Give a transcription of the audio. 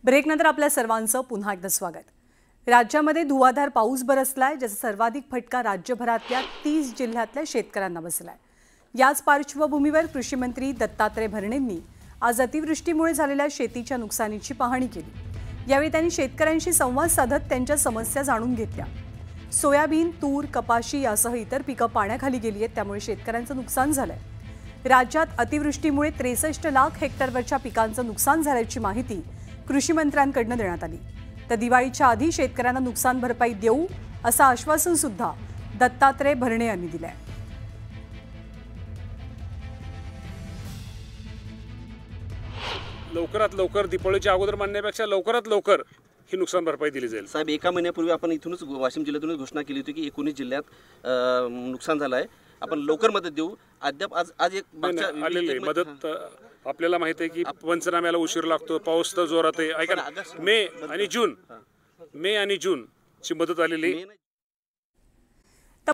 ब्रेकनंतर आपल्या सर्वांचं पुन्हा एकदा स्वागत। राज्यामध्ये धुवाधार पाऊस बरसलाय, ज्याचा सर्वाधिक फटका राज्यभरातल्या 30 जिल्ह्यातल्या शेतकऱ्यांना बसलाय। याच पार्श्वभूमीवर कृषी मंत्री दत्तात्रय भरणेंनी आज अतिवृष्टीमुळे झालेल्या शेतीच्या नुकसानीची पाहणी केली। यावेळी त्यांनी शेतकऱ्यांशी संवाद साधत त्यांच्या समस्या जाणून घेतल्या। सोयाबीन, तूर, कपाशी यासह इतर पिकं पाण्याखाली गेली आहेत, त्यामुळे शेतकऱ्यांचं नुकसान झालंय। राज्यात अतिवृष्टीमुळे 63 लाख हेक्टरवरच्या पिकांचं नुकसान झाल्याची माहिती कृषी मंत्र्यांकडून देण्यात आली। तर दिवाळीच्या आधी शेतकऱ्यांना नुकसान भरपाई देऊ असं आश्वासन सुद्धा दत्तात्रय भरणे यांनी दिलंय। लवकरात लवकर दिवाळीच्या अगोदर मानण्यापेक्षा लवकरात लवकर ही नुकसान भरपाई दिली जाईल। साहेब, एका महिन्यापूर्वी आपण इथूनच वाशिम जिल्ह्यातूनच घोषणा केली होती की 19 जिल्ह्यात नुकसान झालं आहे, आपण लवकर मदत देऊ। अद्याप आज एक आलेली मदत आपल्याला माहिती आहे की पंचनाम्याला उशीर लागतो, पाऊस तर जोरात आहे। ऐका ना, मे आणि जून ची मदत आलेली।